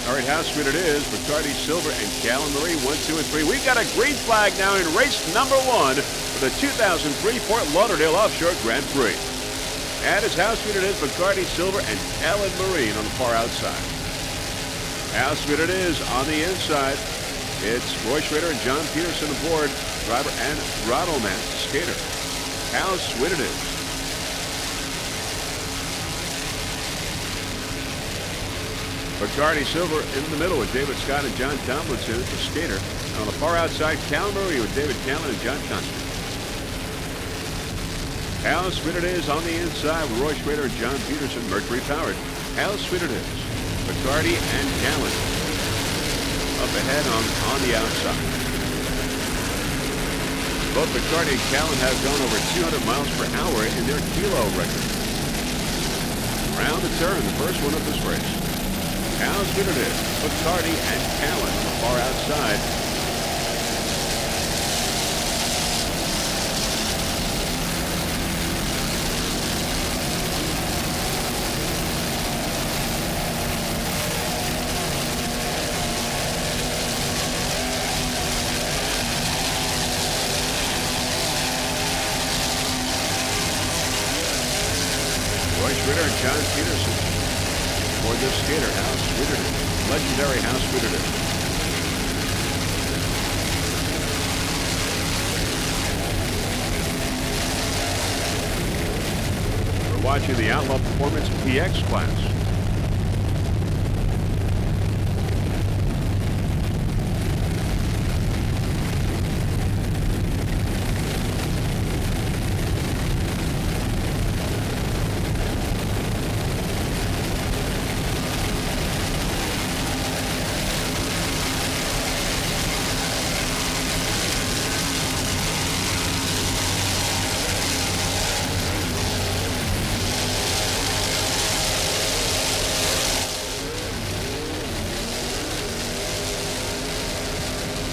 All right, how sweet it is. Bacardi Silver and Callan Marie, 1, 2, and 3. We've got a green flag now in race number 1 for the 2003 Fort Lauderdale Offshore Grand Prix. And it's how sweet it is. Bacardi Silver and Callan Marie on the far outside. How sweet it is on the inside. It's Roy Schrader and John Peterson aboard, driver and throttle man, skater. How sweet it is. Bacardi Silver in the middle with David Scott and John Tomlinson, the skater. On the far outside, Callan Marie with David Callan and John Constant. How sweet it is on the inside with Roy Schrader and John Peterson, Mercury powered. How sweet it is. Bacardi and Callan up ahead on the outside. Both Bacardi and Callan have gone over 200 miles per hour in their kilo record. Round the turn, the first one of this race. How sweet it is. Bacardi and Callan on the far outside. Roy Schrader and John Peterson for this skater. How sweet it is. Legendary how sweet it is. We're watching the Outlaw Performance PX class.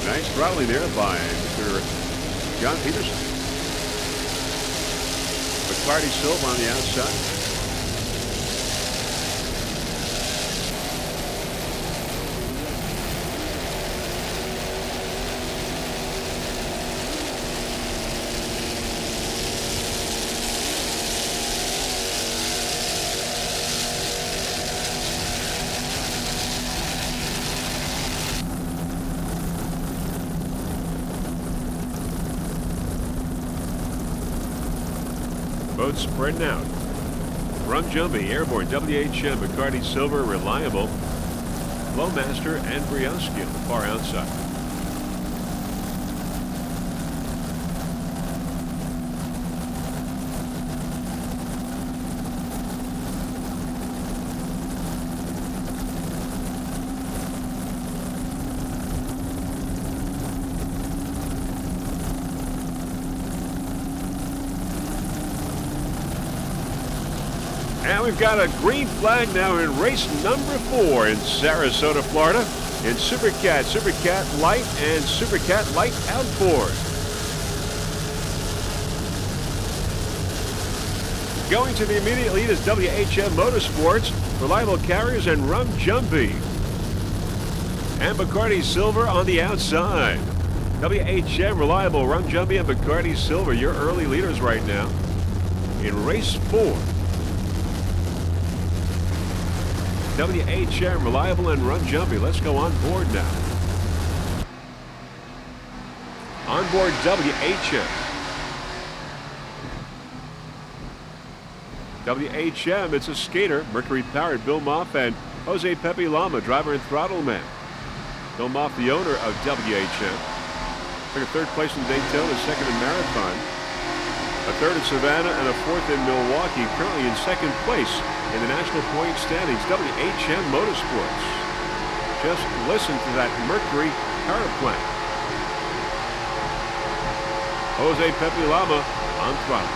Nice throttling there by Mr. John Peterson. Bacardi Silva on the outside. Boats spreading out. Rum Jumpy, Airborne, WHM, Bacardi Silver, Reliable, Flowmaster, and Briowski on the far outside. And we've got a green flag now in race number 4 in Sarasota, Florida, in Supercat, Supercat Light, and Supercat Light Outboard. Going to the immediate lead is WHM Motorsports, Reliable Carriers, and Rum Jumpy. And Bacardi Silver on the outside. WHM, Reliable, Rum Jumpy, and Bacardi Silver, your early leaders right now in race 4. WHM, Reliable, and Rum Jumpy. Let's go on board now. On board WHM. WHM, it's a skater. Mercury powered Bill Moff and Jose Pepe Lama, driver and throttle man. Bill Moff, the owner of WHM. Took a 3rd place in Daytona, 2nd in Marathon, a 3rd in Savannah, and a 4th in Milwaukee. Currently in 2nd place in the national point standings. WHM Motorsports. Just listen to that Mercury power plant. Jose Pepe Lama on throttle.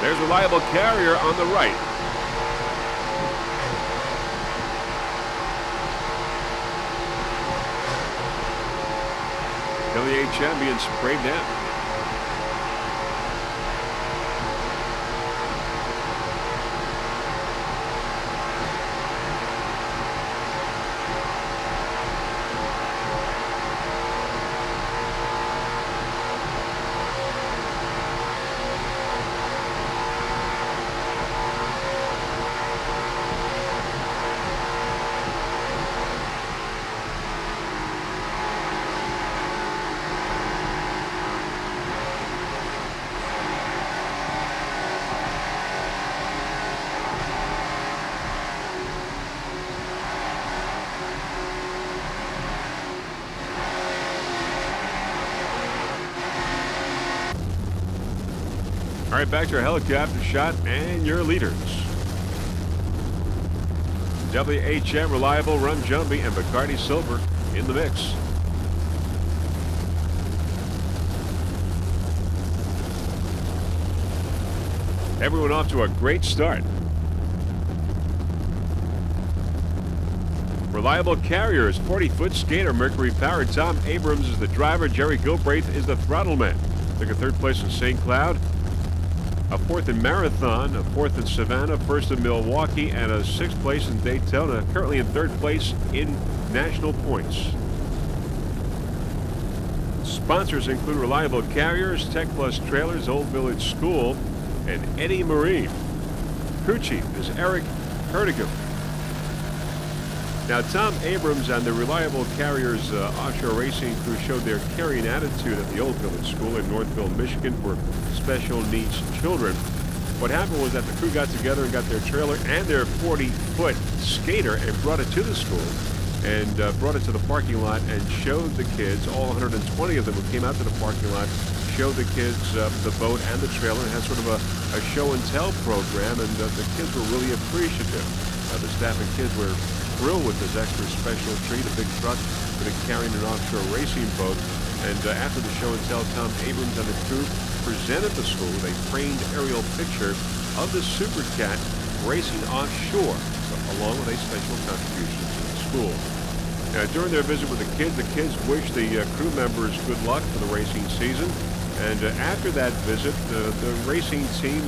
There's Reliable Carrier on the right. WHM being sprayed down. All right, back to our helicopter shot and your leaders. WHM, Reliable, Rum Jumpy, and Bacardi Silver in the mix. Everyone off to a great start. Reliable Carriers, 40-foot skater, Mercury-powered. Tom Abrams is the driver. Jerry Gilbraith is the throttle man. Took a third place in St. Cloud, a fourth in Marathon, a fourth in Savannah, first in Milwaukee, and a sixth place in Daytona. Currently in third place in national points. Sponsors include Reliable Carriers, Tech Plus Trailers, Old Village School, and Eddie Marine. Crew chief is Eric Hertigam. Now, Tom Abrams and the Reliable Carriers offshore racing crew showed their caring attitude at the Old Village School in Northville, Michigan for special needs children. What happened was that the crew got together and got their trailer and their 40-foot skater and brought it to the school and brought it to the parking lot and showed the kids, all 120 of them who came out to the parking lot, showed the kids the boat and the trailer, and had sort of a show and tell program, and the kids were really appreciative. The staff and kids were thrilled with this extra special treat, a big truck with it carrying an offshore racing boat. And after the show and tell, Tom Abrams and the crew presented the school with a framed aerial picture of the Super Cat racing offshore, along with a special contribution to the school. Now, during their visit with the kids wished the crew members good luck for the racing season. And after that visit, the racing team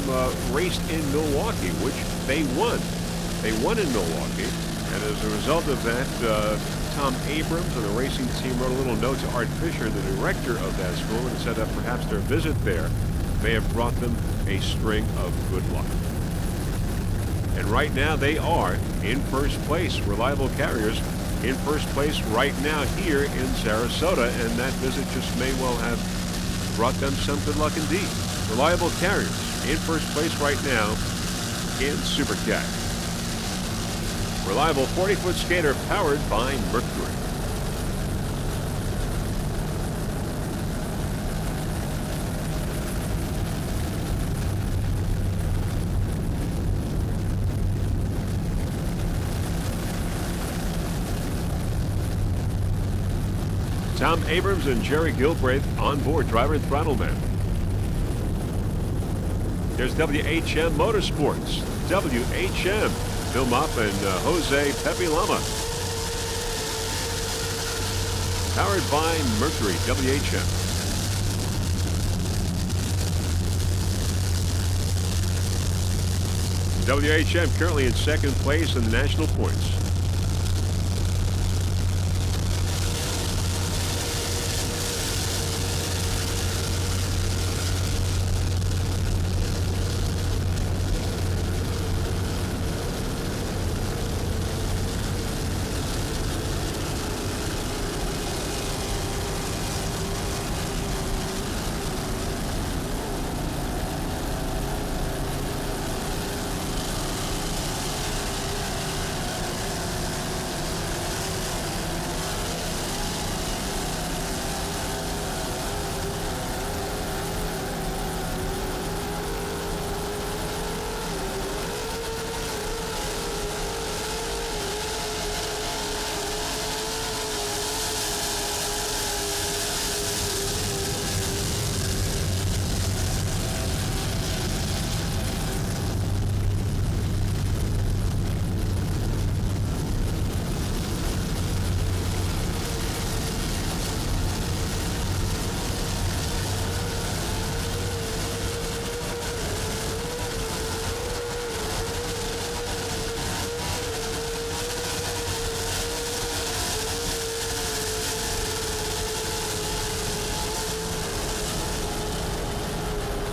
raced in Milwaukee, which they won. They won in Milwaukee, and as a result of that, Tom Abrams and the racing team wrote a little note to Art Fisher, the director of that school, and said that perhaps their visit there may have brought them a string of good luck. And right now they are in first place. Reliable Carriers in first place right now here in Sarasota, and that visit just may well have brought them some good luck indeed. Reliable Carriers in first place right now in Super Cat. Reliable 40-foot skater powered by Mercury. Tom Abrams and Jerry Gilbraith on board, driver and throttle man. There's WHM Motorsports. WHM. Bill Mopp and Jose Pepe Lama. Powered by Mercury, WHM. WHM currently in second place in the national points.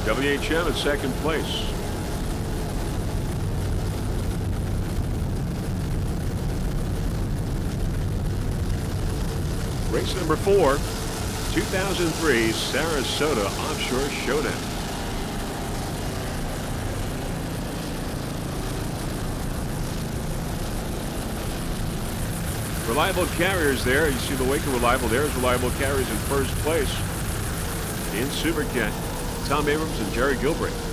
WHM in second place. Race number 4, 2003 Sarasota Offshore Showdown. Reliable Carriers there. You see the wake of Reliable. There's Reliable Carriers in first place. In Super Cat, Tom Abrams and Jerry Gilbreth.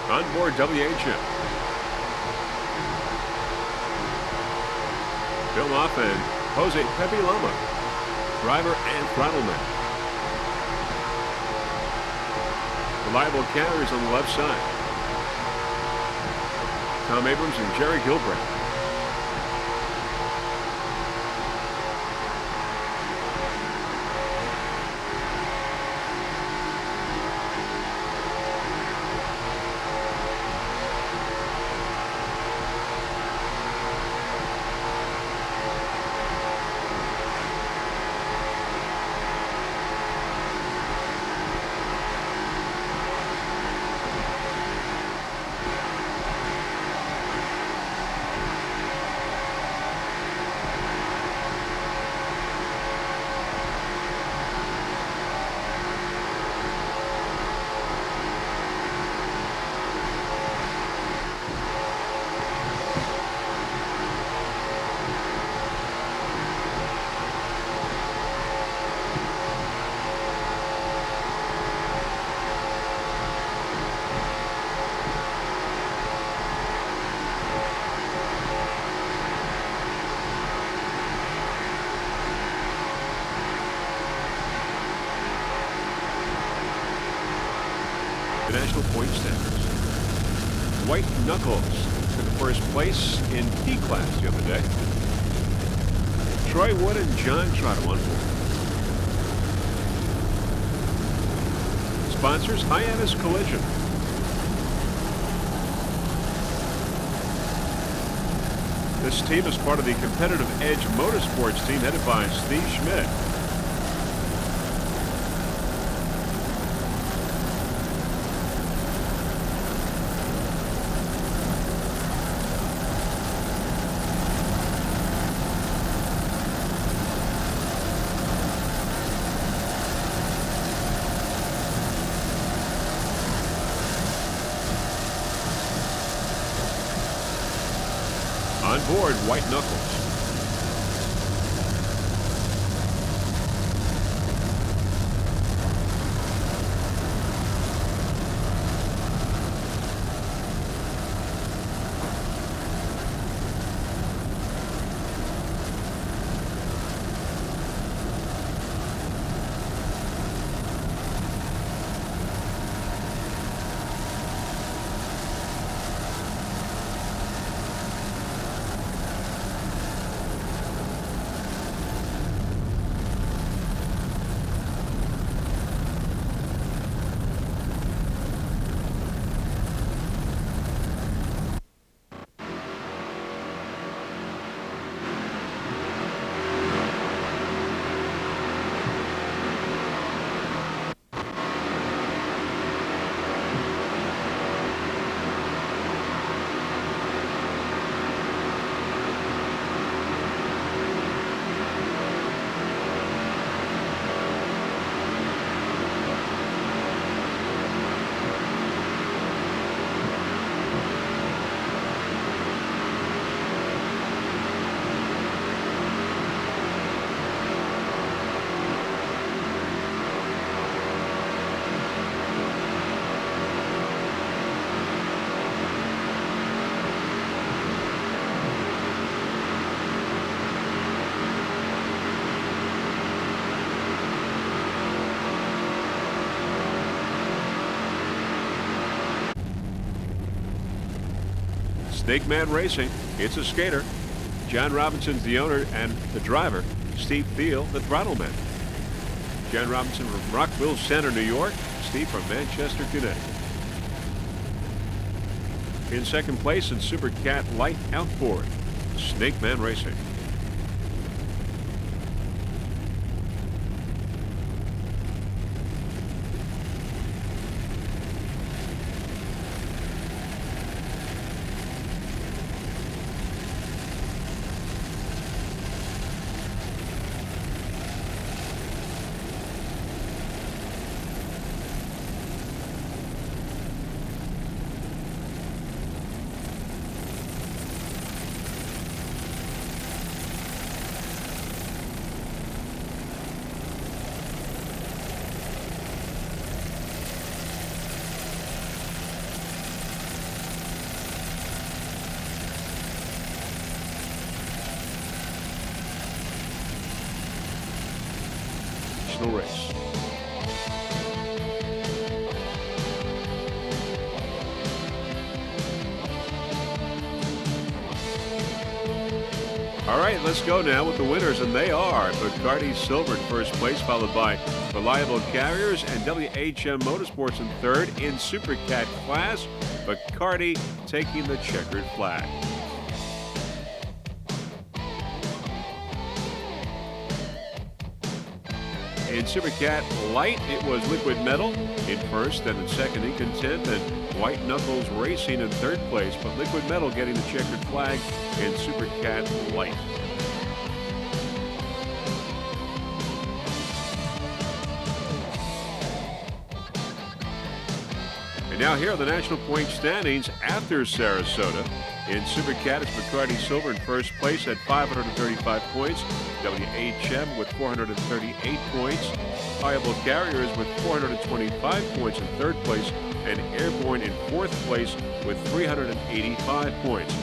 On board WHM. Bill Moff and Jose Pepe Loma, driver and throttleman. Reliable Carriers on the left side. Tom Abrams and Jerry Gilbreth. National point standards. White Knuckles took first place in P class the other day. Troy Wood and John Trotter on board. Sponsors: Hyannis Collision. This team is part of the Competitive Edge Motorsports team headed by Steve Schmidt. On board White Knuckles. Snake Man Racing, it's a skater. John Robinson's the owner and the driver. Steve Thiel, the throttle man. John Robinson from Rockville Center, New York. Steve from Manchester, Connecticut. In second place in Super Cat Light Outboard, Snake Man Racing. Race. All right, let's go now with the winners, and they are Bacardi Silver in first place, followed by Reliable Carriers and WHM Motorsports in third. In Super Cat class, Bacardi taking the checkered flag. In Super Cat Light, it was Liquid Metal in first, and in second in content, and White Knuckles Racing in third place, but Liquid Metal getting the checkered flag in Super Cat Light. And now here are the national point standings after Sarasota. In Super Cat, it's Bacardi Silver in first place at 535 points. WHM with 438 points. Reliable Carriers with 425 points in third place. And Airborne in fourth place with 385 points.